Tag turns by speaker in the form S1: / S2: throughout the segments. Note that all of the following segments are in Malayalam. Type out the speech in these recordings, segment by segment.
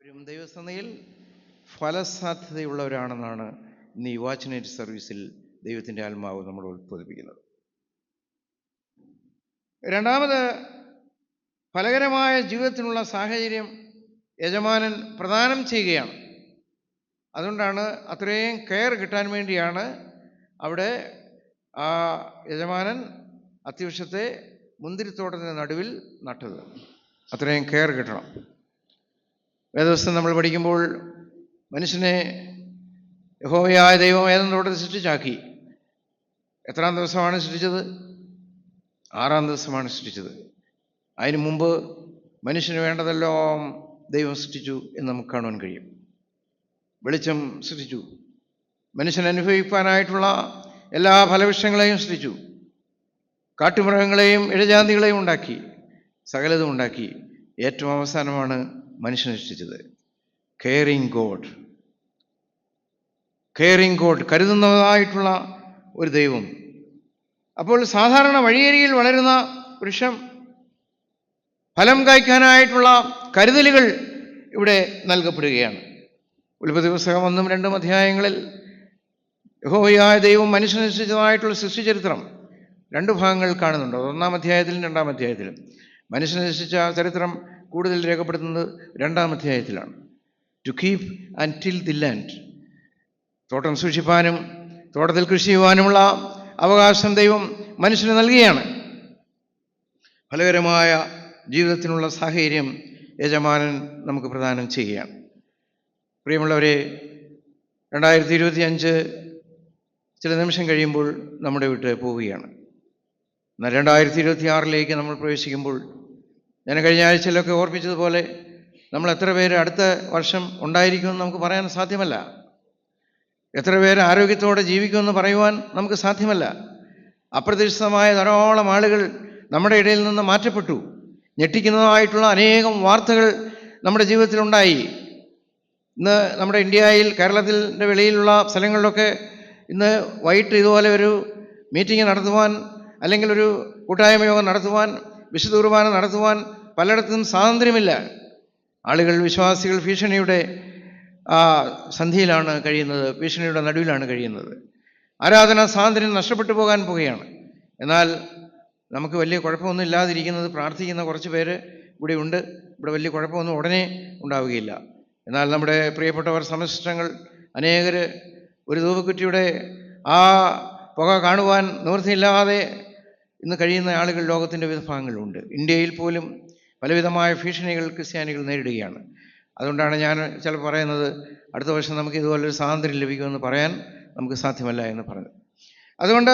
S1: ദൈവസന്നയിൽ ഫലസാധ്യതയുള്ളവരാണെന്നാണ് ഇന്ന് ഈ വാച്ച്നൈറ്റ് സർവീസിൽ ദൈവത്തിൻ്റെ ആത്മാവ് നമ്മൾ ഉത്ബോധിപ്പിക്കുന്നത്. രണ്ടാമത്, ഫലകരമായ ജീവിതത്തിനുള്ള സാഹചര്യം യജമാനൻ പ്രദാനം ചെയ്യുകയാണ്. അതുകൊണ്ടാണ് അത്രയും കെയർ കിട്ടാൻ വേണ്ടിയാണ് അവിടെ ആ യജമാനൻ അത്തിവൃക്ഷത്തെ മുന്തിരിത്തോട്ടത്തിൻ്റെ നടുവിൽ നട്ടത്. അത്രയും കെയർ കിട്ടണം. വേദപുസ്തകം നമ്മൾ പഠിക്കുമ്പോൾ മനുഷ്യനെ യഹോവയായ ദൈവം ഏദൻ തോട്ടത്തിൽ സൃഷ്ടിച്ചാക്കി. എത്രാം ദിവസമാണ് സൃഷ്ടിച്ചത്? 6-ാം ദിവസമാണ് സൃഷ്ടിച്ചത്. അതിനു മുമ്പ് മനുഷ്യന് വേണ്ടതെല്ലാം ദൈവം സൃഷ്ടിച്ചു എന്ന് നമുക്ക് കാണുവാൻ കഴിയും. വെളിച്ചം സൃഷ്ടിച്ചു, മനുഷ്യൻ അനുഭവിക്കാനായിട്ടുള്ള എല്ലാ ഫലവൃക്ഷങ്ങളെയും സൃഷ്ടിച്ചു, കാട്ടുമൃഗങ്ങളെയും ഇഴജാതികളെയും ഉണ്ടാക്കി, സകലതും ഉണ്ടാക്കി. ഏറ്റവും അവസാനമാണ് മനുഷ്യനെ സൃഷ്ടിച്ചത്. കെയറിങ് ഗോഡ്, കരുതുന്നതായിട്ടുള്ള ഒരു ദൈവം. അപ്പോൾ സാധാരണ വഴിയരികിൽ വളരുന്ന വൃക്ഷം ഫലം കായ്ക്കാനായിട്ടുള്ള കരുതലുകൾ ഇവിടെ നൽകപ്പെടുകയാണ്. ഉൽപ്പത്തി പുസ്തകം 1-2 അധ്യായങ്ങളിൽ യഹോവയായ ദൈവം മനുഷ്യനെ സൃഷ്ടിച്ചതായിട്ടുള്ള സൃഷ്ടിചരിത്രം 2 ഭാഗങ്ങൾ കാണുന്നുണ്ട്. 1-ാം അധ്യായത്തിലും 2-ാം അധ്യായത്തിലും. മനുഷ്യനെ സൃഷ്ടിച്ച ചരിത്രം കൂടുതൽ രേഖപ്പെടുത്തുന്നത് 2-ാം അധ്യായത്തിലാണ്. To keep and till the land, തോട്ടം സൂക്ഷിപ്പാനും തോട്ടത്തിൽ കൃഷി ചെയ്യുവാനുമുള്ള അവകാശം ദൈവം മനുഷ്യന് നൽകുകയാണ്. ഫലകരമായ ജീവിതത്തിനുള്ള സാഹചര്യം യജമാനൻ നമുക്ക് പ്രദാനം ചെയ്യുകയാണ്. പ്രിയമുള്ളവരെ, 2025 ചില നിമിഷം കഴിയുമ്പോൾ നമ്മുടെ വിട്ട് പോവുകയാണ്. എന്നാൽ 2026 നമ്മൾ പ്രവേശിക്കുമ്പോൾ, ഞാൻ കഴിഞ്ഞ ആഴ്ചയിലൊക്കെ ഓർപ്പിച്ചതുപോലെ, നമ്മൾ എത്ര പേര് അടുത്ത വർഷം ഉണ്ടായിരിക്കുമെന്ന് നമുക്ക് പറയാൻ സാധ്യമല്ല. എത്ര പേര് ആരോഗ്യത്തോടെ ജീവിക്കുമെന്ന് പറയുവാൻ നമുക്ക് സാധ്യമല്ല. അപ്രതീക്ഷിതമായ ധാരാളം ആളുകൾ നമ്മുടെ ഇടയിൽ നിന്ന് മാറ്റപ്പെട്ടു. ഞെട്ടിക്കുന്നതായിട്ടുള്ള അനേകം വാർത്തകൾ നമ്മുടെ ജീവിതത്തിലുണ്ടായി. ഇന്ന് നമ്മുടെ ഇന്ത്യയിൽ, കേരളത്തിൻ്റെ വെളിയിലുള്ള സ്ഥലങ്ങളിലൊക്കെ ഇന്ന് വൈകിട്ട് ഇതുപോലെ ഒരു മീറ്റിംഗ് നടത്തുവാൻ, അല്ലെങ്കിൽ ഒരു കൂട്ടായ്മ യോഗം നടത്തുവാൻ, വിശുദ്ധ കുർബാന നടത്തുവാൻ പലയിടത്തും സ്വാതന്ത്ര്യമില്ല. ആളുകൾ, വിശ്വാസികൾ ഭീഷണിയുടെ സന്ധിയിലാണ് കഴിയുന്നത്, ഭീഷണിയുടെ നടുവിലാണ് കഴിയുന്നത്. ആരാധനാ സ്വാതന്ത്ര്യം നഷ്ടപ്പെട്ടു പോകാൻ പോവുകയാണ്. എന്നാൽ നമുക്ക് വലിയ കുഴപ്പമൊന്നും ഇല്ലാതിരിക്കുന്നത്, പ്രാർത്ഥിക്കുന്ന കുറച്ച് പേര് ഇവിടെ ഉണ്ട്. ഇവിടെ വലിയ കുഴപ്പമൊന്നും ഉടനെ ഉണ്ടാവുകയില്ല. എന്നാൽ നമ്മുടെ പ്രിയപ്പെട്ടവർ, സമശിഷ്ടങ്ങൾ അനേകർ ഒരു ധൂപക്കുറ്റിയുടെ ആ പുക കാണുവാൻ നിവൃത്തിയില്ലാതെ ഇന്ന് കഴിയുന്ന ആളുകൾ ലോകത്തിൻ്റെ വിവിധ ഭാഗങ്ങളിലുണ്ട്. ഇന്ത്യയിൽ പോലും പലവിധമായ ഭീഷണികൾ ക്രിസ്ത്യാനികൾ നേരിടുകയാണ്. അതുകൊണ്ടാണ് ഞാൻ ചിലപ്പോൾ പറയുന്നത്, അടുത്ത വർഷം നമുക്ക് ഇതുപോലൊരു സ്വാതന്ത്ര്യം ലഭിക്കുമെന്ന് പറയാൻ നമുക്ക് സാധ്യമല്ല എന്ന് പറഞ്ഞു. അതുകൊണ്ട്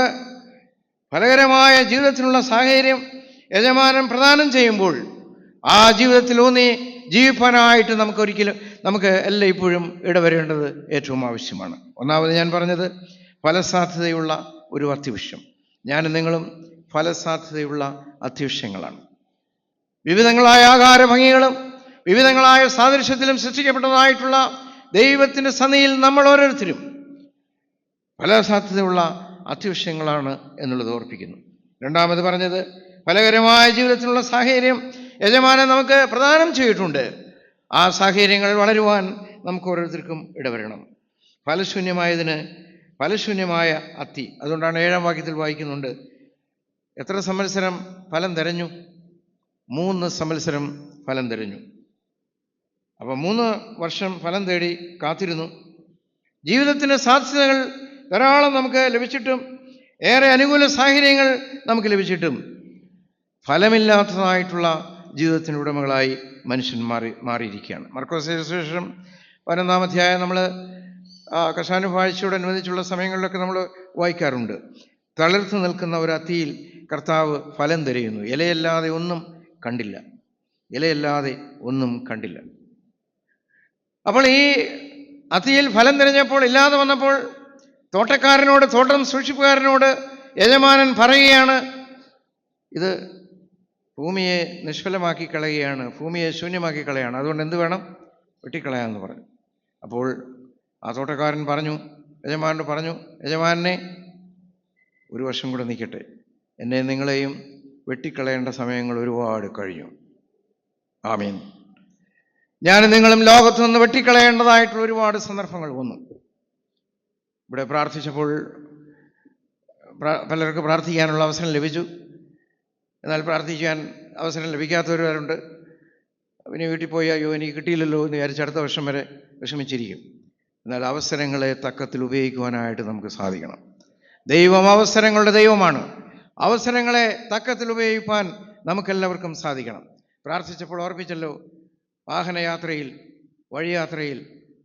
S1: ഫലകരമായ ജീവിതത്തിനുള്ള സാഹചര്യം യജമാനൻ പ്രദാനം ചെയ്യുമ്പോൾ ആ ജീവിതത്തിൽ ഊന്നി ജീവിപ്പാനായിട്ട് നമുക്ക് എല്ലാം ഇപ്പോഴും ഇടവരേണ്ടത് ഏറ്റവും ആവശ്യമാണ്. ഒന്നാമത് ഞാൻ പറഞ്ഞത് ഫലസാധ്യതയുള്ള ഒരു അത്തിവൃക്ഷം. ഞാനും നിങ്ങളും ഫലസാധ്യതയുള്ള അത്തിവൃക്ഷങ്ങളാണ്. വിവിധങ്ങളായ ആകാര ഭംഗികളും വിവിധങ്ങളായ സാദൃശ്യത്തിലും സൃഷ്ടിക്കപ്പെട്ടതായിട്ടുള്ള ദൈവത്തിൻ്റെ സന്നിധിയിൽ നമ്മൾ ഓരോരുത്തരും ഫലസാധ്യതയുള്ള അത്തിവൃക്ഷങ്ങളാണ് എന്നുള്ളത് ഓർപ്പിക്കുന്നു. രണ്ടാമത് പറഞ്ഞത്, ഫലകരമായ ജീവിതത്തിനുള്ള സാഹചര്യം യജമാനൻ നമുക്ക് പ്രദാനം ചെയ്തിട്ടുണ്ട്. ആ സാഹചര്യങ്ങൾ വളരുവാൻ നമുക്ക് ഓരോരുത്തർക്കും ഇടവരണം. ഫലശൂന്യമായതിന് ഫലശൂന്യമായ അത്തി. അതുകൊണ്ടാണ് 7-ാം വാക്യത്തിൽ വായിക്കുന്നുണ്ട്, എത്ര സംവത്സരം ഫലം തരഞ്ഞു? 3 സംവത്സരം ഫലം തരഞ്ഞു. അപ്പം 3 വർഷം ഫലം തേടി കാത്തിരുന്നു. ജീവിതത്തിൻ്റെ സാധ്യതകൾ ധാരാളം നമുക്ക് ലഭിച്ചിട്ടും, ഏറെ അനുകൂല സാഹചര്യങ്ങൾ നമുക്ക് ലഭിച്ചിട്ടും, ഫലമില്ലാത്തതായിട്ടുള്ള ജീവിതത്തിന് ഉടമകളായി മനുഷ്യൻ മാറിയിരിക്കുകയാണ്. മർക്കോസ് സുവിശേഷം 11-ാം അധ്യായം നമ്മൾ കർശാനുഭാഴ്ചയോടനുബന്ധിച്ചുള്ള സമയങ്ങളിലൊക്കെ നമ്മൾ വായിക്കാറുണ്ട്. തളിർത്ത് നിൽക്കുന്ന ഒരു അത്തിയിൽ കർത്താവ് ഫലം തിരയുന്നു. ഇലയല്ലാതെ ഒന്നും കണ്ടില്ല. അപ്പോൾ ഈ അത്തിയിൽ ഫലം തിരഞ്ഞപ്പോൾ ഇല്ലാതെ വന്നപ്പോൾ തോട്ടക്കാരനോട്, തോട്ടം സൂക്ഷിപ്പുകാരനോട് യജമാനൻ പറയുകയാണ്, ഇത് ഭൂമിയെ നിഷ്ഫലമാക്കി കളയുകയാണ്, ഭൂമിയെ ശൂന്യമാക്കി കളയാണ്. അതുകൊണ്ട് എന്ത് വേണം? വെട്ടിക്കളയാമെന്ന് പറഞ്ഞു. അപ്പോൾ ആ തോട്ടക്കാരൻ യജമാനോട് പറഞ്ഞു, യജമാനെ, 1 വർഷം കൂടെ നിൽക്കട്ടെ, എന്നെ നിങ്ങളെയും വെട്ടിക്കളയേണ്ട സമയങ്ങൾ ഒരുപാട് കഴിഞ്ഞു. ആമീൻ. ഞാനും നിങ്ങളും ലോകത്തു നിന്ന് വെട്ടിക്കളയേണ്ടതായിട്ടുള്ള ഒരുപാട് സന്ദർഭങ്ങൾ വന്നു. ഇവിടെ പ്രാർത്ഥിച്ചപ്പോൾ പലർക്ക് പ്രാർത്ഥിക്കാനുള്ള അവസരം ലഭിച്ചു. എന്നാൽ പ്രാർത്ഥിക്കാൻ അവസരം ലഭിക്കാത്തവരുണ്ട്. പിന്നെ വീട്ടിൽ പോയി അയ്യോ എനിക്ക് കിട്ടിയില്ലല്ലോ എന്ന് വിചാരിച്ച് അടുത്ത വർഷം വരെ വിഷമിച്ചിരിക്കും. എന്നാൽ അവസരങ്ങളെ തക്കത്തിൽ ഉപയോഗിക്കുവാനായിട്ട് നമുക്ക് സാധിക്കണം. ദൈവം അവസരങ്ങളുടെ ദൈവമാണ്. അവസരങ്ങളെ തക്കത്തിൽ ഉപയോഗിക്കാൻ നമുക്കെല്ലാവർക്കും സാധിക്കണം. പ്രാർത്ഥിച്ചപ്പോൾ ഓർപ്പിച്ചല്ലോ, വാഹനയാത്രയിൽ, വഴിയാത്രയിൽ,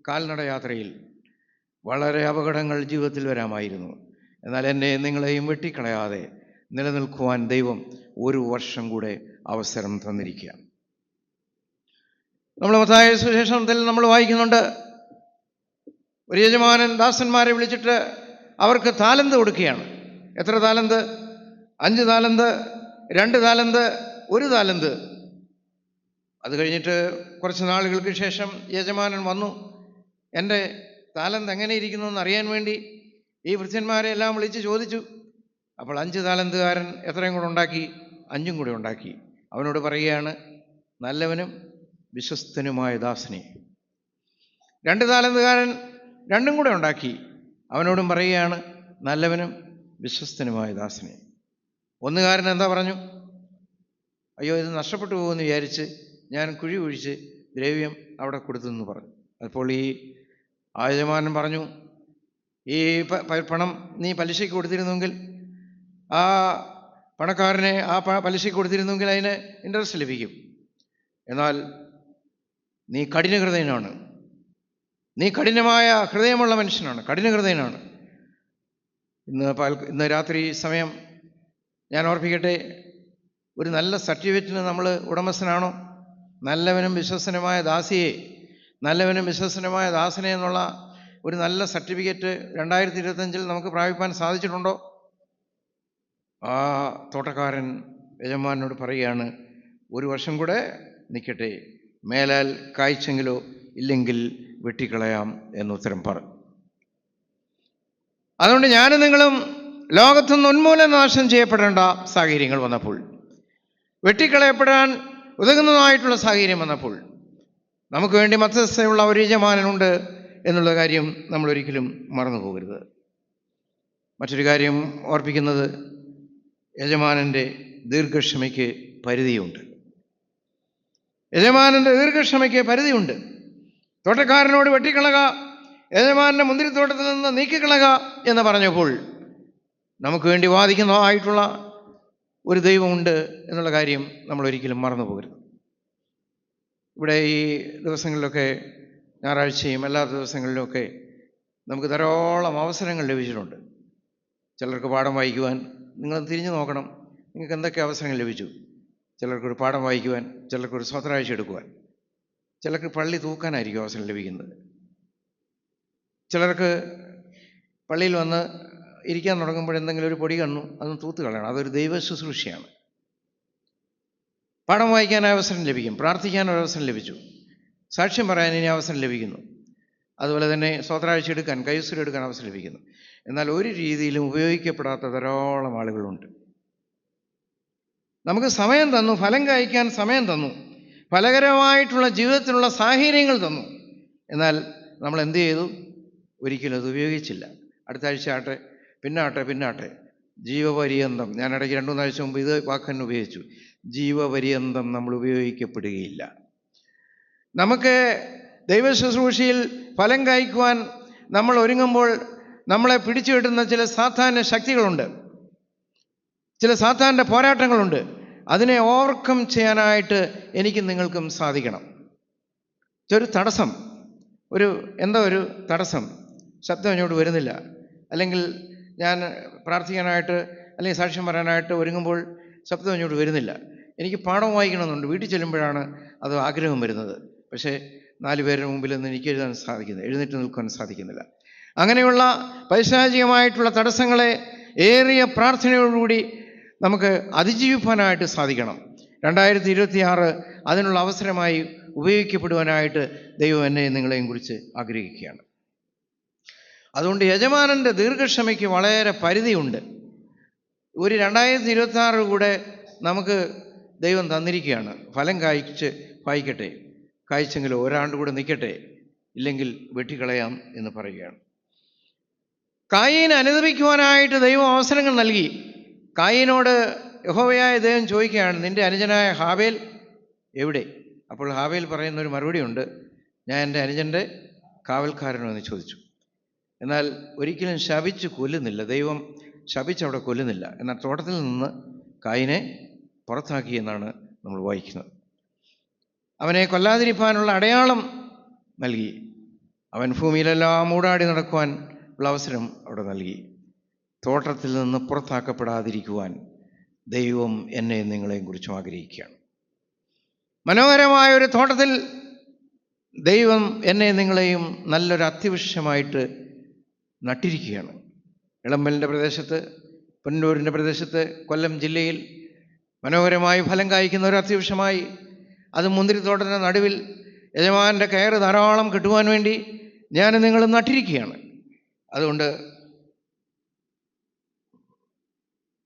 S1: കാൽനട യാത്രയിൽ വളരെ അപകടങ്ങൾ ജീവിതത്തിൽ വരാമായിരുന്നു. എന്നാൽ എന്നെ നിങ്ങളെയും വെട്ടിക്കളയാതെ നിലനിൽക്കുവാൻ ദൈവം ഒരു വർഷം കൂടെ അവസരം തന്നിരിക്കുക. നമ്മൾ മത്തായി സുവിശേഷത്തിൽ നമ്മൾ വായിക്കുന്നുണ്ട്, ഒരു യജമാനൻ ദാസന്മാരെ വിളിച്ചിട്ട് അവർക്ക് താലന്ത് കൊടുക്കുകയാണ്. എത്ര താലന്ത്? 5 താലന്ത്, 2 താലന്ത്, 1 താലന്ത്. അത് കഴിഞ്ഞിട്ട് കുറച്ച് നാളുകൾക്ക് ശേഷം യജമാനൻ വന്നു. എൻ്റെ താലന്ത് എങ്ങനെ ഇരിക്കുന്നു എന്ന് അറിയാൻ വേണ്ടി ഈ ഭൃത്യന്മാരെ എല്ലാം വിളിച്ച് ചോദിച്ചു. അപ്പോൾ 5 താലന്തുകാരൻ എത്രയും കൂടെ ഉണ്ടാക്കി? 5 കൂടെ ഉണ്ടാക്കി. അവനോട് പറയുകയാണ്, നല്ലവനും വിശ്വസ്തനുമായ ദാസനെ. 2 താലന്തുകാരൻ 2 കൂടെ ഉണ്ടാക്കി. അവനോടും പറയുകയാണ്, നല്ലവനും വിശ്വസ്തനുമായ ദാസനെ. 1കാരൻ എന്താ പറഞ്ഞു? അയ്യോ ഇത് നഷ്ടപ്പെട്ടു പോകുമെന്ന് വിചാരിച്ച് ഞാൻ കുഴി കുഴിച്ച് ദ്രവ്യം അവിടെ കൊടുത്തെന്ന് പറഞ്ഞു. അപ്പോൾ ഈ യജമാനൻ പറഞ്ഞു, ഈ പണം നീ പലിശയ്ക്ക് കൊടുത്തിരുന്നെങ്കിൽ, ആ പണക്കാരനെ ആ പലിശയ്ക്ക് കൊടുത്തിരുന്നെങ്കിൽ അതിന് ഇൻട്രസ്റ്റ് ലഭിക്കും. എന്നാൽ നീ കഠിനഹൃദയനാണ്, നീ കഠിനമായ ഹൃദയമുള്ള മനുഷ്യനാണ്, കഠിനഹൃദയനാണ്. ഇന്ന് രാത്രി സമയം ഞാൻ ഓർപ്പിക്കട്ടെ, ഒരു നല്ല സർട്ടിഫിക്കറ്റിന് നമ്മൾ ഉടമസ്ഥനാണോ? നല്ലവനും വിശ്വസനമായ ദാസിയെ, നല്ലവനും വിശ്വസനമായ ദാസനെ എന്നുള്ള ഒരു നല്ല സർട്ടിഫിക്കറ്റ് 2025 നമുക്ക് പ്രാപിപ്പാൻ സാധിച്ചിട്ടുണ്ടോ? ആ തോട്ടക്കാരൻ യജമാനോട് പറയുകയാണ്, 1 വർഷം കൂടെ നിൽക്കട്ടെ, മേലാൽ കായ്ച്ചെങ്കിലോ ഇല്ലെങ്കിൽ വെട്ടിക്കളയാം എന്നുത്തരം പറഞ്ഞു. അതുകൊണ്ട് ഞാനും നിങ്ങളും ലോകത്തുനിന്ന് ഉന്മൂലനാശം ചെയ്യപ്പെടേണ്ട സാഹചര്യങ്ങൾ വന്നപ്പോൾ, വെട്ടിക്കളയപ്പെടാൻ ഉതകുന്നതായിട്ടുള്ള സാഹചര്യം വന്നപ്പോൾ, നമുക്ക് വേണ്ടി മധ്യസ്ഥയുള്ള ഒരു യജമാനനുണ്ട് എന്നുള്ള കാര്യം നമ്മൾ ഒരിക്കലും മറന്നു പോകരുത്. മറ്റൊരു കാര്യം ഓർപ്പിക്കുന്നത്, യജമാനൻ്റെ ദീർഘക്ഷമയ്ക്ക് പരിധിയുണ്ട്. യജമാനൻ്റെ ദീർഘക്ഷമയ്ക്ക് പരിധിയുണ്ട്. തോട്ടക്കാരനോട് വെട്ടിക്കളക, യജമാനൻ്റെ മുന്തിരിത്തോട്ടത്തിൽ നിന്ന് നീക്കിക്കളക എന്ന് പറഞ്ഞപ്പോൾ നമുക്ക് വേണ്ടി വാദിക്കുന്നതായിട്ടുള്ള ഒരു ദൈവമുണ്ട് എന്നുള്ള കാര്യം നമ്മൾ ഒരിക്കലും മറന്നു പോകരുത്. ഇവിടെ ഈ ദിവസങ്ങളിലൊക്കെ, ഞായറാഴ്ചയും എല്ലാ ദിവസങ്ങളിലുമൊക്കെ നമുക്ക് ധാരാളം അവസരങ്ങൾ ലഭിച്ചിട്ടുണ്ട്. ചിലർക്ക് പാഠം വായിക്കുവാൻ, നിങ്ങൾ തിരിഞ്ഞു നോക്കണം, നിങ്ങൾക്ക് എന്തൊക്കെ അവസരങ്ങൾ ലഭിച്ചു. ചിലർക്കൊരു പാഠം വായിക്കുവാൻ, ചിലർക്കൊരു സ്വത്രാഴ്ച എടുക്കുവാൻ, ചിലർക്ക് പള്ളി തൂക്കാനായിരിക്കും അവസരം ലഭിക്കുന്നത്. ചിലർക്ക് പള്ളിയിൽ വന്ന് ഇരിക്കാൻ തുടങ്ങുമ്പോൾ എന്തെങ്കിലും ഒരു പൊടി കണ്ണു അതൊന്ന് തൂത്ത് കളയണം. അതൊരു ദൈവ ശുശ്രൂഷയാണ്. പാഠം വായിക്കാൻ അവസരം ലഭിക്കും, പ്രാർത്ഥിക്കാൻ അവസരം ലഭിച്ചു, സാക്ഷ്യം പറയാൻ ഇനി അവസരം ലഭിക്കുന്നു, അതുപോലെ തന്നെ സ്വത്രാഴ്ച എടുക്കാൻ, കൈസൂരി എടുക്കാൻ അവസരം ലഭിക്കുന്നു. എന്നാൽ ഒരു രീതിയിലും ഉപയോഗിക്കപ്പെടാത്ത ധാരാളം ആളുകളുണ്ട്. നമുക്ക് സമയം തന്നു, ഫലം കായ്ക്കാൻ സമയം തന്നു, ഫലകരമായിട്ടുള്ള ജീവിതത്തിലുള്ള സാഹചര്യങ്ങൾ തന്നു. എന്നാൽ നമ്മൾ എന്ത് ചെയ്തു? ഒരിക്കലും അത് ഉപയോഗിച്ചില്ല. അടുത്ത ആഴ്ച ആട്ടെ, പിന്നാട്ടെ, ജീവപര്യന്തം. ഞാൻ ഇടയ്ക്ക് 2-3 ആഴ്ച മുമ്പ് ഇത് വാക്കന്നെ ഉപയോഗിച്ചു. ജീവപര്യന്തം നമ്മൾ ഉപയോഗിക്കപ്പെടുകയില്ല. നമുക്ക് ദൈവ ശുശ്രൂഷയിൽ ഫലം കായ്ക്കുവാൻ നമ്മൾ ഒരുങ്ങുമ്പോൾ നമ്മളെ പിടിച്ചു കെട്ടുന്ന ചില സാധാരണ ശക്തികളുണ്ട്, ചില സാധാരണ പോരാട്ടങ്ങളുണ്ട്. അതിനെ ഓവർകം ചെയ്യാനായിട്ട് എനിക്കും നിങ്ങൾക്കും സാധിക്കണം. ഒരു തടസ്സം, ഒരു തടസ്സം, ശബ്ദം ഇങ്ങോട്ട് വരുന്നില്ല, അല്ലെങ്കിൽ ഞാൻ പ്രാർത്ഥിക്കാനായിട്ട് അല്ലെങ്കിൽ സാക്ഷ്യം പറയാനായിട്ട് ഒരുങ്ങുമ്പോൾ ശബ്ദം ഇങ്ങോട്ട് വരുന്നില്ല. എനിക്ക് പാഠം വായിക്കണമെന്നുണ്ട്, വീട്ടിൽ ചെല്ലുമ്പോഴാണ് അത് ആഗ്രഹം വരുന്നത്. പക്ഷേ 4 പേരുടെ മുമ്പിൽ നിന്ന് എനിക്ക് എഴുന്നേറ്റ് നിൽക്കാൻ സാധിക്കുന്നില്ല. അങ്ങനെയുള്ള പൈശാചികമായിട്ടുള്ള തടസ്സങ്ങളെ ഏറിയ പ്രാർത്ഥനയോടുകൂടി നമുക്ക് അതിജീവിക്കാനായിട്ട് സാധിക്കണം. 2026 അതിനുള്ള അവസരമായി ഉപയോഗിക്കപ്പെടുവാനായിട്ട് ദൈവം എന്നെയും നിങ്ങളെയും കുറിച്ച് ആഗ്രഹിക്കുകയാണ്. അതുകൊണ്ട് യജമാനൻ്റെ ദീർഘക്ഷമയ്ക്ക് വളരെ പരിധിയുണ്ട്. ഒരു 2026 കൂടെ നമുക്ക് ദൈവം തന്നിരിക്കുകയാണ്. ഫലം കായ്ച്ച് വായിക്കട്ടെ, കായ്ച്ചെങ്കിലും ഒരാണ്ട് കൂടെ നിൽക്കട്ടെ, ഇല്ലെങ്കിൽ വെട്ടിക്കളയാം എന്ന് പറയുകയാണ്. കായീനെ അനുദപിക്കുവാനായിട്ട് ദൈവം അവസരങ്ങൾ നൽകി. കായീനോട് യഹോവയായ ദൈവം ചോദിക്കുകയാണ്, നിന്റെ അനുജനായ ഹാബേൽ എവിടെ? അപ്പോൾ ഹാബേൽ പറയുന്നൊരു മറുപടിയുണ്ട്, ഞാൻ എൻ്റെ അനുജൻ്റെ കാവൽക്കാരനോ എന്ന് ചോദിച്ചു. എന്നാൽ ഒരിക്കലും ശപിച്ച് കൊല്ലുന്നില്ല, ദൈവം ശപിച്ച് അവിടെ കൊല്ലുന്നില്ല. എന്നാൽ തോട്ടത്തിൽ നിന്ന് കായീനെ പുറത്താക്കി എന്നാണ് നമ്മൾ വായിക്കുന്നത്. അവനെ കൊല്ലാതിരിക്കാനുള്ള അടയാളം നൽകി. അവൻ ഭൂമിയിലെല്ലാം മൂടാടി നടക്കുവാൻ ഉള്ള അവസരം അവിടെ നൽകി. തോട്ടത്തിൽ നിന്ന് പുറത്താക്കപ്പെടാതിരിക്കുവാൻ ദൈവം എന്നെയും നിങ്ങളെയും കുറിച്ചും ആഗ്രഹിക്കുകയാണ്. മനോഹരമായ ഒരു തോട്ടത്തിൽ ദൈവം എന്നെയും നിങ്ങളെയും നല്ലൊരു അത്യവൃക്ഷമായിട്ട് നട്ടിരിക്കുകയാണ്. ഇളമ്പലിൻ്റെ പ്രദേശത്ത്, പുനലൂരിൻ്റെ പ്രദേശത്ത്, കൊല്ലം ജില്ലയിൽ മനോഹരമായി ഫലം കായ്ക്കുന്ന ഒരു അത്യവൃക്ഷമായി, അത് മുന്തിരിത്തോട്ടത്തിൻ്റെ നടുവിൽ യജമാനൻ്റെ കയറ് ധാരാളം കിട്ടുവാൻ വേണ്ടി ഞാൻ നിങ്ങൾ നട്ടിരിക്കുകയാണ്. അതുകൊണ്ട്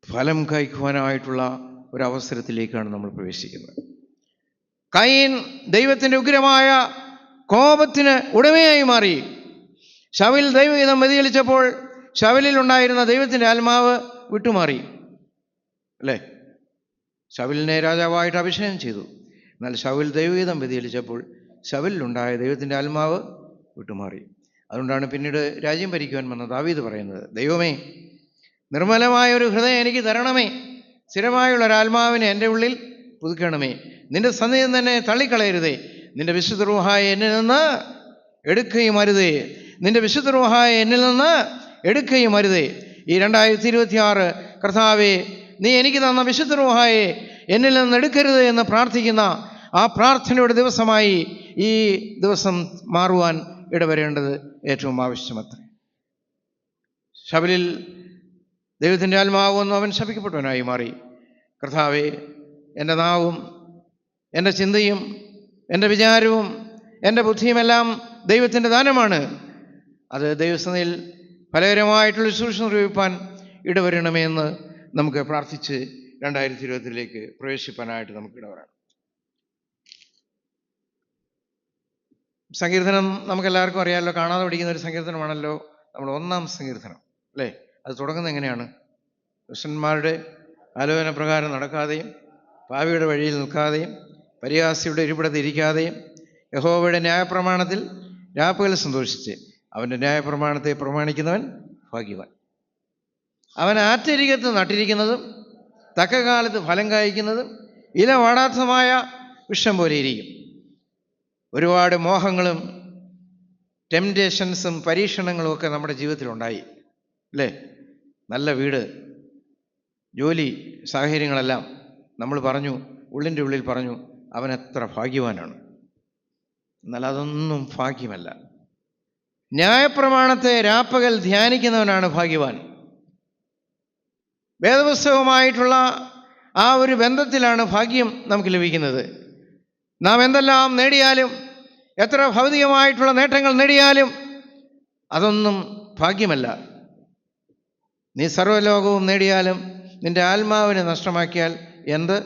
S1: ഫലം കായ്ക്കുവാനായിട്ടുള്ള ഒരവസരത്തിലേക്കാണ് നമ്മൾ പ്രവേശിക്കുന്നത്. കയീൻ ദൈവത്തിൻ്റെ ഉഗ്രമായ കോപത്തിന് ഉടമയായി മാറി. ശൗൽ ദൈവഹിതം വ്യതിചലിച്ചപ്പോൾ ശൗലിൽ ഉണ്ടായിരുന്ന ദൈവത്തിൻ്റെ ആത്മാവ് വിട്ടുമാറി, അല്ലേ? ശൗലിനെ രാജാവായിട്ട് അഭിഷേകം ചെയ്തു. എന്നാൽ ശൗൽ ദൈവഹിതം വ്യതിചലിച്ചപ്പോൾ ശൗലിലുണ്ടായ ദൈവത്തിൻ്റെ ആത്മാവ് വിട്ടുമാറി. അതുകൊണ്ടാണ് പിന്നീട് രാജ്യം ഭരിക്കുവാൻ വന്ന ദാവീദ് പറയുന്നത്, ദൈവമേ, നിർമ്മലമായ ഒരു ഹൃദയം എനിക്ക് തരണമേ, സ്ഥിരമായുള്ള ഒരാത്മാവിനെ എൻ്റെ ഉള്ളിൽ പുതുക്കണമേ, നിന്റെ സന്നിധിയിൽ തന്നെ തള്ളിക്കളയരുതേ, നിന്റെ വിശുദ്ധ റൂഹായെ എന്നിൽ നിന്ന് എടുക്കുകയും അരുതേ, നിന്റെ വിശുദ്ധ റൂഹായെ എന്നിൽ നിന്ന് എടുക്കുകയും അരുതേ. ഈ 2026 കർത്താവേ, നീ എനിക്ക് തന്ന വിശുദ്ധ റൂഹായെ എന്നിൽ നിന്ന് എടുക്കരുത് എന്ന് പ്രാർത്ഥിക്കുന്ന ആ പ്രാർത്ഥനയുടെ ദിവസമായി ഈ ദിവസം മാറുവാൻ ഇടവരേണ്ടത് ഏറ്റവും ആവശ്യമത്രേ. ശബലിൽ ദൈവത്തിൻ്റെ ആത്മാവ് വന്നു, അവൻ ശപിക്കപ്പെട്ടവനായി മാറി. കർത്താവേ, എൻ്റെ നാവും എൻ്റെ ചിന്തയും എൻ്റെ വിചാരവും എൻ്റെ ബുദ്ധിയുമെല്ലാം ദൈവത്തിൻ്റെ ദാനമാണ്. അത് ദൈവസന്നിധിയിൽ ഫലകരമായിട്ടുള്ള ശുശ്രൂഷ നിർവഹിപ്പാൻ ഇടവരണമേ എന്ന് നമുക്ക് പ്രാർത്ഥിച്ച് 2020 പ്രവേശിപ്പാനായിട്ട് നമുക്ക് ഇടവരണം. സങ്കീർത്തനം നമുക്കെല്ലാവർക്കും അറിയാമല്ലോ, കാണാതെ പഠിക്കുന്ന ഒരു സങ്കീർത്തനമാണല്ലോ നമ്മൾ 1-ാം സങ്കീർത്തനം, അല്ലേ? അത് തുടങ്ങുന്നത് എങ്ങനെയാണ്? ദുഷ്ടന്മാരുടെ ആലോചന പ്രകാരം നടക്കാതെയും പാപിയുടെ വഴിയിൽ നിൽക്കാതെയും പരിഹാസിയുടെ ഇരിപ്പിടത്ത് ഇരിക്കാതെയും യഹോവയുടെ ന്യായപ്രമാണത്തിൽ രാപ്പകൽ സന്തോഷിച്ച് അവൻ്റെ ന്യായപ്രമാണത്തെ പ്രമാണിക്കുന്നവൻ ഭാഗ്യവാൻ. അവൻ ആറ്റരികത്ത് നട്ടിരിക്കുന്നതും തക്ക കാലത്ത് ഫലം കായ്ക്കുന്നതും ഇല വാടാത്തമായ വൃക്ഷം പോലെ ഇരിക്കും. ഒരുപാട് മോഹങ്ങളും ടെംപ്റ്റേഷൻസും പരീക്ഷണങ്ങളും ഒക്കെ നമ്മുടെ ജീവിതത്തിലുണ്ടായി, അല്ലേ? നല്ല വീട്, ജോലി, സാഹചര്യങ്ങളെല്ലാം നമ്മൾ പറഞ്ഞു, ഉള്ളിൻ്റെ ഉള്ളിൽ പറഞ്ഞു, അവൻ എത്ര ഭാഗ്യവാനാണ്. എന്നാൽ അതൊന്നും ഭാഗ്യമല്ല. ന്യായപ്രമാണത്തെ രാപ്പകൽ ധ്യാനിക്കുന്നവനാണ് ഭാഗ്യവാൻ. വേദപുസ്തകവുമായിട്ടുള്ള ആ ഒരു ബന്ധത്തിലാണ് ഭാഗ്യം നമുക്ക് ലഭിക്കുന്നത്. നാം എന്തെല്ലാം നേടിയാലും, എത്ര ഭൗതികമായിട്ടുള്ള നേട്ടങ്ങൾ നേടിയാലും അതൊന്നും ഭാഗ്യമല്ല. നീ സർവ്വലോകവും നേടിയാലും നിന്റെ ആത്മാവിനെ നഷ്ടമാക്കിയാൽ എന്ത്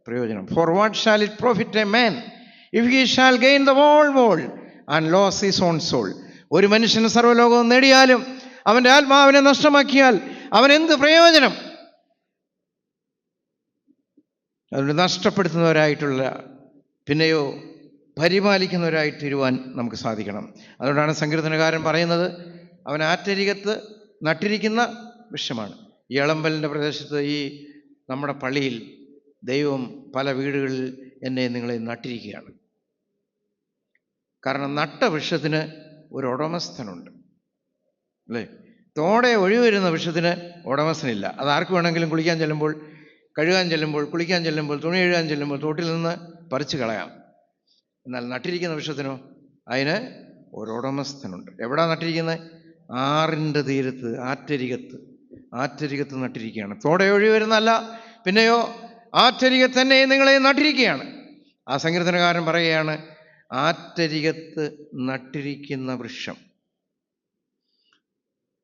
S1: പ്രയോജനം? For what shall it profit a man if he shall gain the whole world and lose his own soul? ഒരു മനുഷ്യന് സർവ്വലോകവും നേടിയാലും അവൻ്റെ ആത്മാവിനെ നഷ്ടമാക്കിയാൽ അവൻ എന്ത് പ്രയോജനം? അതുകൊണ്ട് നഷ്ടപ്പെടുത്തുന്നവരായിട്ടുള്ള, പിന്നെയോ പരിപാലിക്കുന്നവരായിട്ട് തീരുവാൻ നമുക്ക് സാധിക്കണം. അതുകൊണ്ടാണ് സങ്കീർത്തനകാരൻ പറയുന്നത്, അവൻ ആറ്റരികത്ത് നട്ടിരിക്കുന്ന വൃക്ഷമാണ്. ഈ എളമ്പലിൻ്റെ പ്രദേശത്ത്, ഈ നമ്മുടെ പള്ളിയിൽ ദൈവം പല വീടുകളിൽ എന്നെ നിങ്ങളെ നട്ടിരിക്കുകയാണ്. കാരണം നട്ട വൃക്ഷത്തിന് ഒരു ഉടമസ്ഥനുണ്ട്, അല്ലേ? തോടെ ഒഴിവ് വരുന്ന വൃക്ഷത്തിന് ഉടമസ്ഥനില്ല. അത് ആർക്ക് വേണമെങ്കിലും കുളിക്കാൻ ചെല്ലുമ്പോൾ, കഴുകാൻ ചെല്ലുമ്പോൾ, കുളിക്കാൻ ചെല്ലുമ്പോൾ, തുണി കഴുകാൻ ചെല്ലുമ്പോൾ തോട്ടിൽ നിന്ന് പറിച്ചു കളയാം. എന്നാൽ നട്ടിരിക്കുന്ന വൃക്ഷത്തിനോ അതിന് ഒരു ഉടമസ്ഥനുണ്ട്. എവിടാ നട്ടിരിക്കുന്നത്? ആറിൻ്റെ തീരത്ത്, ആറ്റരികത്ത് നട്ടിരിക്കുകയാണ്. തോടെ ഒഴിവ് വരുന്നല്ല, പിന്നെയോ ആറ്റരികത്ത് തന്നെ നിങ്ങളെ നട്ടിരിക്കുകയാണ്. ആ സങ്കീർത്തനകാരൻ പറയുകയാണ്, ആറ്റരികത്ത് നട്ടിരിക്കുന്ന വൃക്ഷം.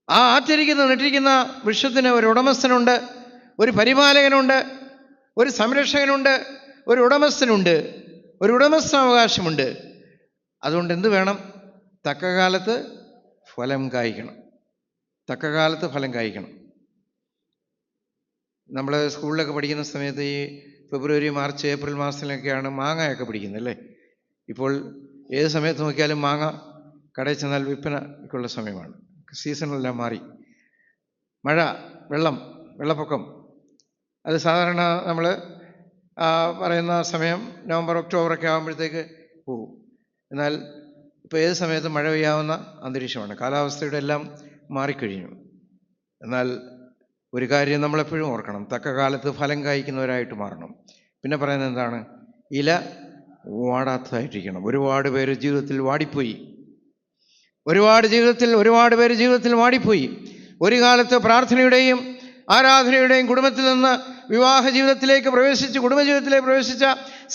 S1: ആ ആറ്റരികത്ത് നട്ടിരിക്കുന്ന വൃക്ഷത്തിന് ഒരു ഉടമസ്ഥനുണ്ട്, ഒരു പരിപാലകനുണ്ട്, ഒരു സംരക്ഷകനുണ്ട്, ഒരു ഉടമസ്ഥനുണ്ട്, ഒരു ഉടമസ്ഥാവകാശമുണ്ട്. അതുകൊണ്ട് എന്ത് വേണം? തക്ക കാലത്ത് ഫലം കായ്ക്കണം. തക്ക കാലത്ത് ഫലം കായ്ക്കണം. നമ്മൾ സ്കൂളിലൊക്കെ പഠിക്കുന്ന സമയത്ത് ഈ ഫെബ്രുവരി, മാർച്ച്, ഏപ്രിൽ മാസത്തിലൊക്കെയാണ് മാങ്ങയൊക്കെ പിടിക്കുന്നത് അല്ലേ? ഇപ്പോൾ ഏത് സമയത്ത് നോക്കിയാലും മാങ്ങ കടയിൽ ചെന്നാൽ വിൽപ്പനയ്ക്കുള്ള സമയമാണ്. സീസണെല്ലാം മാറി. മഴ, വെള്ളപ്പൊക്കം, അത് സാധാരണ നമ്മൾ പറയുന്ന സമയം നവംബർ, ഒക്ടോബറൊക്കെ ആകുമ്പോഴത്തേക്ക് പോകും. എന്നാൽ ഇപ്പോൾ ഏത് സമയത്തും മഴ പെയ്യാവുന്ന അന്തരീക്ഷമാണ്. കാലാവസ്ഥയുടെ എല്ലാം മാറിക്കഴിഞ്ഞു. എന്നാൽ ഒരു കാര്യം നമ്മളെപ്പോഴും ഓർക്കണം, തക്ക കാലത്ത് ഫലം കായ്ക്കുന്നവരായിട്ട് മാറണം. പിന്നെ പറയുന്നത് എന്താണ്? ഇല വാടാത്തതായിട്ടിരിക്കണം. ഒരുപാട് പേര് ജീവിതത്തിൽ വാടിപ്പോയി. ഒരുപാട് പേര് ജീവിതത്തിൽ വാടിപ്പോയി. ഒരു കാലത്ത് പ്രാർത്ഥനയുടെയും ആരാധനയുടെയും കുടുംബത്തിൽ നിന്ന് വിവാഹ ജീവിതത്തിലേക്ക് പ്രവേശിച്ച് കുടുംബജീവിതത്തിലേക്ക് പ്രവേശിച്ച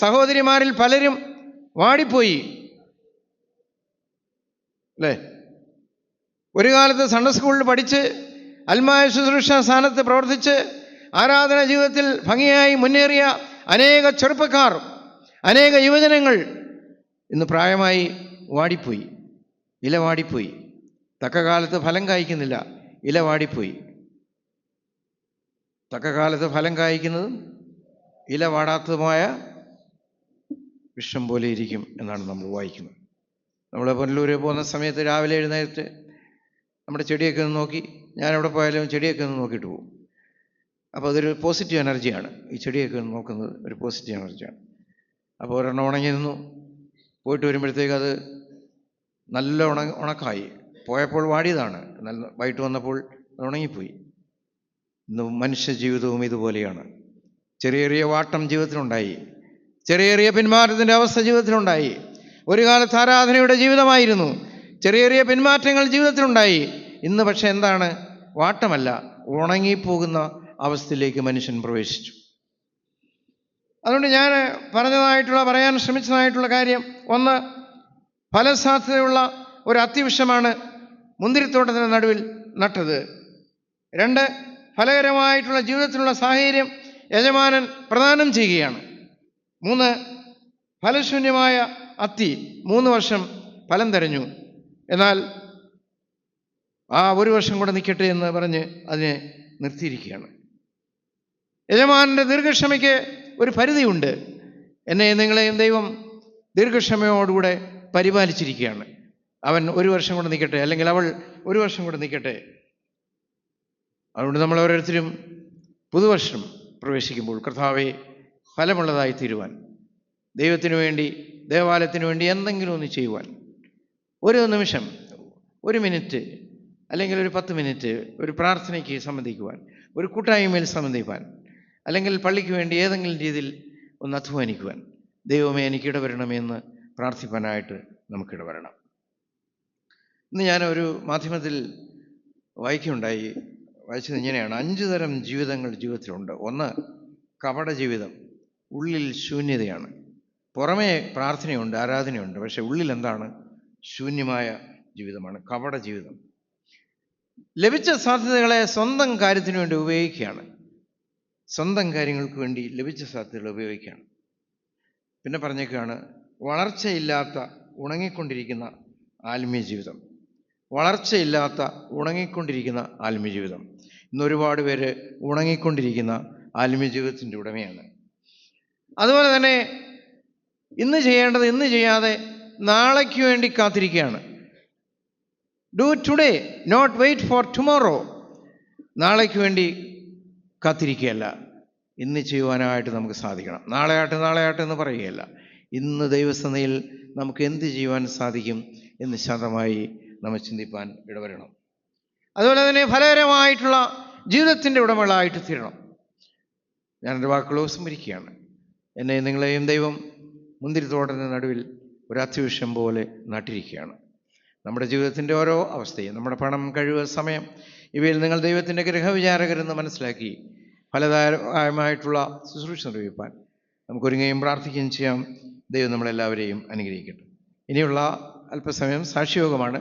S1: സഹോദരിമാരിൽ പലരും വാടിപ്പോയി അല്ലേ? ഒരു കാലത്ത് സൺഡേ സ്കൂളിൽ പഠിച്ച് അൽമായ ശുശ്രൂഷ സ്ഥാനത്ത് പ്രവർത്തിച്ച് ആരാധന ജീവിതത്തിൽ ഭംഗിയായി മുന്നേറിയ അനേക ചെറുപ്പക്കാർ, അനേക യുവജനങ്ങൾ ഇന്ന് പ്രായമായി വാടിപ്പോയി. ഇല വാടിപ്പോയി. തക്ക കാലത്ത് ഫലം കായ്ക്കുന്നില്ല, ഇല വാടിപ്പോയി. തക്ക കാലത്ത് ഫലം കായ്ക്കുന്നതും ഇല വാടാത്തതുമായ വിഷം പോലെ ഇരിക്കും എന്നാണ് നമ്മൾ വായിക്കുന്നത്. നമ്മൾ പുനലൂർ പോകുന്ന സമയത്ത് രാവിലെ എഴുന്നേറ്റ് നമ്മുടെ ചെടിയൊക്കെ ഒന്ന് നോക്കി, ഞാൻ എവിടെ പോയാലും ചെടിയൊക്കെ ഒന്ന് നോക്കിയിട്ട് പോകും. അപ്പോൾ അതൊരു പോസിറ്റീവ് എനർജിയാണ്. ഈ ചെടിയൊക്കെ ഒന്ന് നോക്കുന്നത് ഒരു പോസിറ്റീവ് എനർജിയാണ്. അപ്പോൾ ഒരെണ്ണം ഉണങ്ങി നിന്നു, പോയിട്ട് വരുമ്പോഴത്തേക്ക് അത് നല്ല ഉണക്കായി. പോയപ്പോൾ വാടിയതാണ്, നല്ല വൈകിട്ട് വന്നപ്പോൾ അത് ഉണങ്ങിപ്പോയി. ഇന്ന് മനുഷ്യ ജീവിതവും ഇതുപോലെയാണ്. ചെറിയ വാട്ടം ജീവിതത്തിലുണ്ടായി, ചെറിയ പിന്മാറ്റത്തിൻ്റെ അവസ്ഥ ജീവിതത്തിലുണ്ടായി. ഒരു കാലത്ത് ആരാധനയുടെ ജീവിതമായിരുന്നു, ചെറിയ പിന്മാറ്റങ്ങൾ ജീവിതത്തിലുണ്ടായി. ഇന്ന് പക്ഷെ എന്താണ്? വാട്ടമല്ല, ഉണങ്ങിപ്പോകുന്ന അവസ്ഥയിലേക്ക് മനുഷ്യൻ പ്രവേശിച്ചു. അതുകൊണ്ട് ഞാൻ പറയാൻ ശ്രമിച്ചതായിട്ടുള്ള കാര്യം, ഒന്ന്, ഫലസാധ്യതയുള്ള ഒരു അത്തിവൃക്ഷമാണ് മുന്തിരിത്തോട്ടത്തിൻ്റെ നടുവിൽ നട്ടത്. രണ്ട്, ഫലകരമായിട്ടുള്ള ജീവിതത്തിലുള്ള സാഹചര്യം യജമാനൻ പ്രദാനം ചെയ്യുകയാണ്. മൂന്ന്, ഫലശൂന്യമായ അത്തി 3 വർഷം ഫലം തരഞ്ഞു. എന്നാൽ ആ 1 വർഷം കൂടെ നിൽക്കട്ടെ എന്ന് പറഞ്ഞ് അതിനെ നിർത്തിയിരിക്കുകയാണ്. യജമാനൻ്റെ ദീർഘക്ഷമയ്ക്ക് ഒരു പരിധിയുണ്ട്. എന്നെ നിങ്ങളെയും ദൈവം ദീർഘക്ഷമയോടുകൂടെ പരിപാലിച്ചിരിക്കുകയാണ്. അവൻ 1 വർഷം കൂടെ നിൽക്കട്ടെ, അല്ലെങ്കിൽ അവൾ 1 വർഷം കൂടെ നിൽക്കട്ടെ. അതുകൊണ്ട് നമ്മൾ ഓരോരുത്തരും പുതുവർഷം പ്രവേശിക്കുമ്പോൾ കർത്താവെ ഫലമുള്ളതായി തീരുവാൻ, ദൈവത്തിനു വേണ്ടി, ദേവാലയത്തിനു വേണ്ടി എന്തെങ്കിലും ഒന്ന് ചെയ്യുവാൻ, ഒരു നിമിഷം, 1 മിനിറ്റ്, അല്ലെങ്കിൽ ഒരു 10 മിനിറ്റ് ഒരു പ്രാർത്ഥനയ്ക്ക് സംബന്ധിക്കുവാൻ, ഒരു കൂട്ടായ്മയിൽ സംബന്ധിക്കുവാൻ, അല്ലെങ്കിൽ പള്ളിക്ക് വേണ്ടി ഏതെങ്കിലും രീതിയിൽ ഒന്ന് അധ്വാനിക്കുവാൻ, ദൈവമേ എനിക്ക് ഇടവരണമെന്ന് പ്രാർത്ഥിപ്പാനായിട്ട് നമുക്കിടവരണം. ഇന്ന് ഞാനൊരു മാധ്യമത്തിൽ വായിച്ചത് ഇങ്ങനെയാണ്: 5 തരം ജീവിതങ്ങൾ ജീവിതത്തിലുണ്ട്. ഒന്ന്, കപട ജീവിതം. ഉള്ളിൽ ശൂന്യതയാണ്. പുറമേ പ്രാർത്ഥനയുണ്ട്, ആരാധനയുണ്ട്, പക്ഷെ ഉള്ളിൽ എന്താണ്? ശൂന്യമായ ജീവിതമാണ്, കപട ജീവിതം. ലഭിച്ച സാധ്യതകളെ സ്വന്തം കാര്യത്തിന് വേണ്ടി ഉപയോഗിക്കുകയാണ്. സ്വന്തം കാര്യങ്ങൾക്ക് വേണ്ടി ലഭിച്ച സാധ്യതകൾ ഉപയോഗിക്കുകയാണ്. പിന്നെ പറഞ്ഞേക്കാണ് വളർച്ചയില്ലാത്ത ഉണങ്ങിക്കൊണ്ടിരിക്കുന്ന ആത്മീയ ജീവിതം. വളർച്ചയില്ലാത്ത ഉണങ്ങിക്കൊണ്ടിരിക്കുന്ന ആത്മീയ ജീവിതം. ഇന്നൊരുപാട് പേര് ഉണങ്ങിക്കൊണ്ടിരിക്കുന്ന ആത്മീയ ജീവിതത്തിൻ്റെ ഉടമയാണ്. അതുപോലെ തന്നെ ഇന്ന് ചെയ്യേണ്ടത് ഇന്ന് ചെയ്യാതെ നാളേക്ക് വേണ്ടി കാത്തിരിക്കുകയാണ്. Do today, not wait for tomorrow. നാളേക്ക് വേണ്ടി കാത്തിരിക്കുകയല്ല, ഇന്ന് ചെയ്യുവാനായിട്ട് നമുക്ക് സാധിക്കണം. നാളെ ആട്ടെ എന്ന് പറയുകയല്ല. ഇന്ന് ദൈവസന്നിധിയിൽ നമുക്ക് എന്ത് ചെയ്യുവാൻ സാധിക്കും എന്ന് ശാന്തമായി നമ്മൾ ചിന്തിപ്പാൻ ഇടവരണം. അതുപോലെ തന്നെ ഫലകരമായിട്ടുള്ള ജീവിതത്തിൻ്റെ ഉടമകളായിട്ട് തീരണം. ഞാനെൻ്റെ വാക്കുകൾ ഉപസംഹരിക്കുകയാണ്. എന്നെ നിങ്ങളെയും ദൈവം മുന്തിരിത്തോട്ടത്തിൻ്റെ നടുവിൽ ഒരു അത്തിവൃക്ഷം പോലെ നട്ടിരിക്കുകയാണ്. നമ്മുടെ ജീവിതത്തിൻ്റെ ഓരോ അവസ്ഥയും, നമ്മുടെ പണം, കഴിവ്, സമയം, ഇവയിൽ നിങ്ങൾ ദൈവത്തിൻ്റെ ഗൃഹവിചാരകരെന്ന് മനസ്സിലാക്കി ഫലദായകമായിട്ടുള്ള ശുശ്രൂഷ നിർവഹിപ്പാൻ നമുക്കൊരുങ്ങുകയും പ്രാർത്ഥിക്കുകയും ചെയ്യാം. ദൈവം നമ്മളെല്ലാവരെയും അനുഗ്രഹിക്കട്ടെ. ഇനിയുള്ള അല്പസമയം സാക്ഷിയോഗമാണ്.